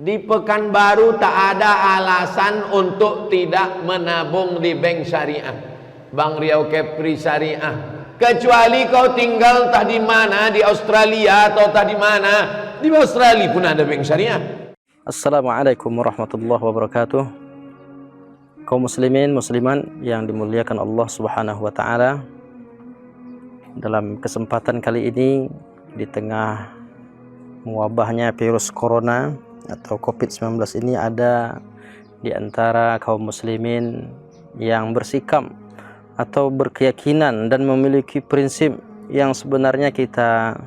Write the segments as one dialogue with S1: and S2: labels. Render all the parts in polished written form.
S1: Di Pekanbaru tak ada alasan untuk tidak menabung di bank syariah, Bank Riau Kepri Syariah. Kecuali kau tinggal tah di mana, di Australia atau tah di mana. Di Australia pun ada bank syariah.
S2: Assalamualaikum warahmatullahi wabarakatuh. Kaum muslimin musliman yang dimuliakan Allah Subhanahu wa taala. Dalam kesempatan kali ini, di tengah mewabahnya virus corona atau COVID-19 ini, ada di antara kaum muslimin yang bersikap atau berkeyakinan dan memiliki prinsip yang sebenarnya kita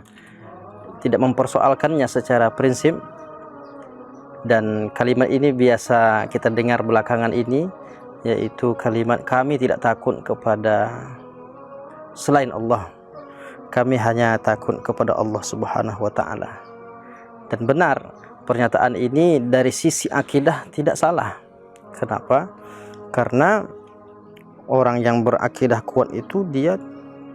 S2: tidak mempersoalkannya secara prinsip. Dan kalimat ini biasa kita dengar belakangan ini, yaitu kalimat kami tidak takut kepada selain Allah, kami hanya takut kepada Allah Subhanahu wa taala. Dan benar, pernyataan ini dari sisi akidah tidak salah. Kenapa? Karena orang yang berakidah kuat itu dia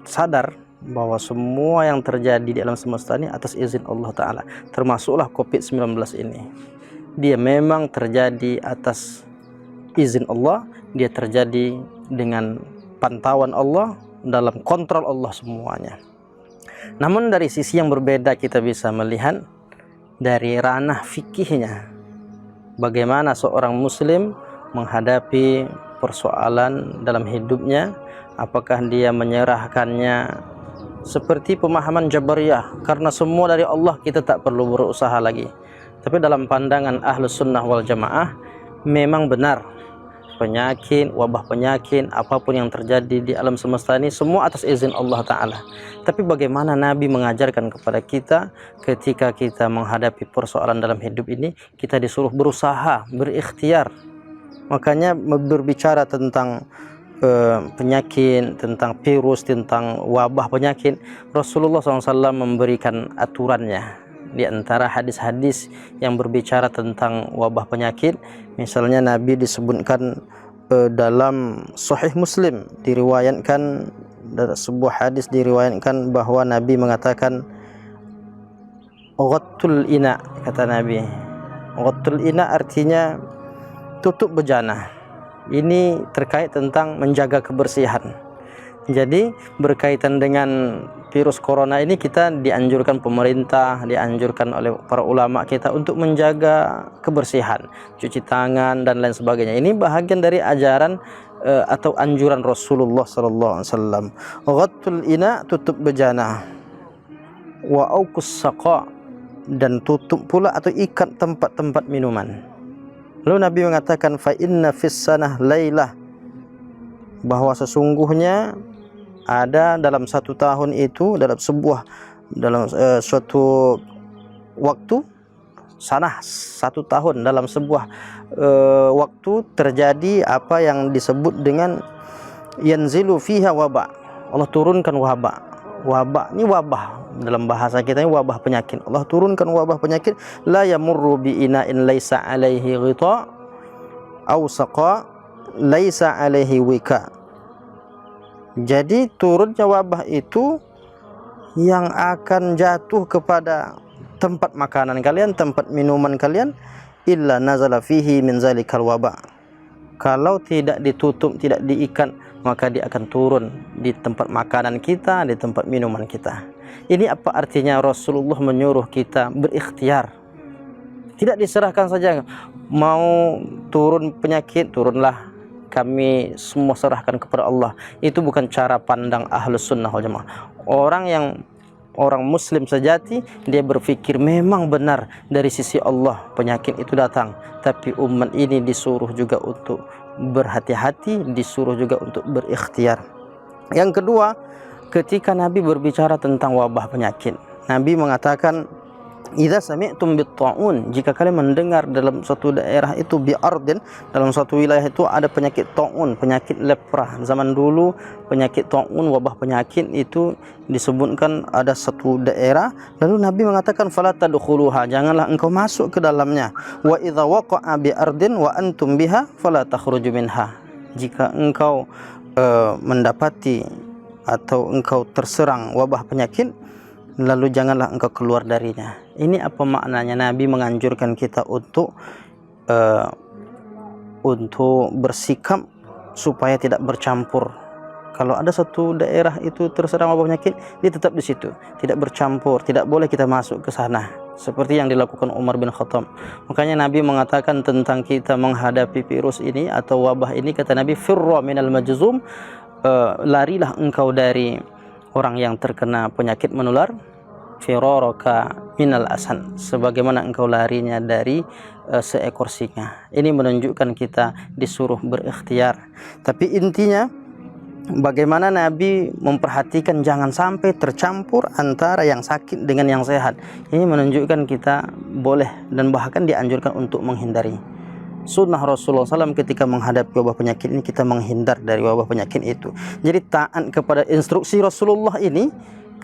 S2: sadar bahwa semua yang terjadi di alam semesta ini atas izin Allah Ta'ala, termasuklah COVID-19 ini. Dia memang terjadi atas izin Allah, dia terjadi dengan pantauan Allah, dalam kontrol Allah semuanya. Namun dari sisi yang berbeda kita bisa melihat dari ranah fikihnya, bagaimana seorang muslim menghadapi persoalan dalam hidupnya. Apakah dia menyerahkannya seperti pemahaman Jabariyah, karena semua dari Allah, kita tak perlu berusaha lagi. Tapi dalam pandangan Ahlus Sunnah wal Jamaah, memang benar penyakit, wabah penyakit, apapun yang terjadi di alam semesta ini semua atas izin Allah Ta'ala. Tapi bagaimana Nabi mengajarkan kepada kita ketika kita menghadapi persoalan dalam hidup ini, kita disuruh berusaha, berikhtiar. Makanya berbicara tentang penyakit, tentang virus, tentang wabah penyakit, Rasulullah SAW memberikan aturannya. Di antara hadis-hadis yang berbicara tentang wabah penyakit, misalnya Nabi disebutkan dalam Sahih Muslim, diriwayatkan dalam sebuah hadis, diriwayatkan bahwa Nabi mengatakan ghattul ina, kata Nabi. Ghattul ina artinya tutup bejana. Ini terkait tentang menjaga kebersihan. Jadi berkaitan dengan virus corona ini, kita dianjurkan pemerintah, dianjurkan oleh para ulama kita untuk menjaga kebersihan, cuci tangan dan lain sebagainya. Ini bahagian dari ajaran atau anjuran Rasulullah sallallahu alaihi wasallam. Ghattul ina, tutup bejana. Wa auqus saqa, dan tutup pula atau ikat tempat-tempat minuman. Lalu Nabi mengatakan fa inna fis sanah lailah, bahwa sesungguhnya ada dalam satu tahun itu, dalam suatu waktu, sanah satu tahun, dalam sebuah waktu terjadi apa yang disebut dengan yanzilu fiha wabah. Allah turunkan wabah. Wabah ini wabah, dalam bahasa kita ini wabah penyakit. Allah turunkan wabah penyakit. La yamurru bi ina'in laisa alaihi ghita aw saqa laisa alaihi wika. Jadi turunnya wabah itu yang akan jatuh kepada tempat makanan kalian, tempat minuman kalian, illa nazala fihi min zalikal wabah. Kalau tidak ditutup, tidak diikat, maka dia akan turun di tempat makanan kita, di tempat minuman kita. Ini apa artinya? Rasulullah menyuruh kita berikhtiar. Tidak diserahkan saja, mau turun penyakit, turunlah, kami semua serahkan kepada Allah. Itu bukan cara pandang Ahlus Sunnah wal Jamaah. Orang muslim sejati, dia berpikir memang benar dari sisi Allah penyakit itu datang, tapi umat ini disuruh juga untuk berhati-hati, disuruh juga untuk berikhtiar. Yang kedua, ketika Nabi berbicara tentang wabah penyakit, Nabi mengatakan idza sami'tum bit-ta'un, jika kalian mendengar dalam suatu daerah itu, bi'ardin, dalam suatu wilayah itu ada penyakit ta'un, penyakit lepra. Zaman dulu penyakit ta'un, wabah penyakit itu disebutkan ada satu daerah, lalu Nabi mengatakan fala tadkhuluha, janganlah engkau masuk ke dalamnya. Wa idza waqa'a bi'ardin wa antum biha fala takhruju minha, jika engkau mendapati atau engkau terserang wabah penyakit, lalu janganlah engkau keluar darinya. Ini apa maknanya? Nabi menganjurkan kita untuk bersikap supaya tidak bercampur. Kalau ada satu daerah itu terserang wabah penyakit, dia tetap di situ, tidak bercampur, tidak boleh kita masuk ke sana, seperti yang dilakukan Umar bin Khattab. Makanya Nabi mengatakan tentang kita menghadapi virus ini atau wabah ini, kata Nabi, firra minal majzum, larilah engkau dari orang yang terkena penyakit menular, firaraka minal asan, sebagaimana engkau larinya dari seekor singa. Ini menunjukkan kita disuruh berikhtiar. Tapi intinya bagaimana Nabi memperhatikan jangan sampai tercampur antara yang sakit dengan yang sehat. Ini menunjukkan kita boleh dan bahkan dianjurkan untuk menghindari. Sunnah Rasulullah SAW ketika menghadapi wabah penyakit ini, kita menghindar dari wabah penyakit itu. Jadi taat kepada instruksi Rasulullah ini,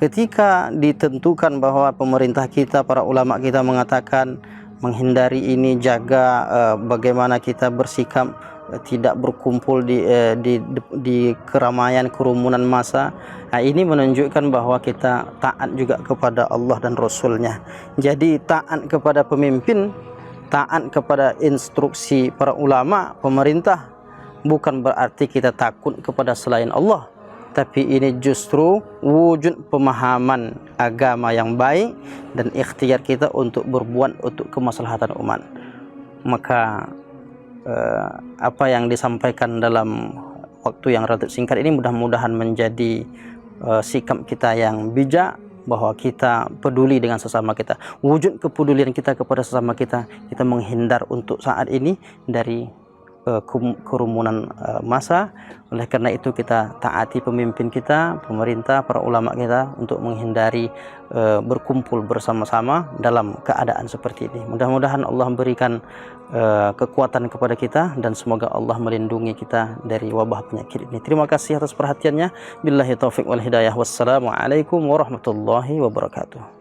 S2: ketika ditentukan bahwa pemerintah kita, para ulama kita mengatakan menghindari ini, jaga bagaimana kita bersikap tidak berkumpul di keramaian, kerumunan massa. Nah, ini menunjukkan bahwa kita taat juga kepada Allah dan Rasulnya. Jadi taat kepada pemimpin, taat kepada instruksi para ulama, pemerintah, bukan berarti kita takut kepada selain Allah, tapi ini justru wujud pemahaman agama yang baik dan ikhtiar kita untuk berbuat untuk kemaslahatan umat. Maka apa yang disampaikan dalam waktu yang relatif singkat ini mudah-mudahan menjadi sikap kita yang bijak, bahwa kita peduli dengan sesama kita, wujud kepedulian kita kepada sesama kita. Kita menghindar untuk saat ini dari kerumunan massa. Oleh karena itu kita taati pemimpin kita, pemerintah, para ulama kita untuk menghindari berkumpul bersama-sama dalam keadaan seperti ini. Mudah-mudahan Allah berikan kekuatan kepada kita dan semoga Allah melindungi kita dari wabah penyakit ini. Terima kasih atas perhatiannya. Billahi taufiq wal hidayah. Wassalamualaikum warahmatullahi wabarakatuh.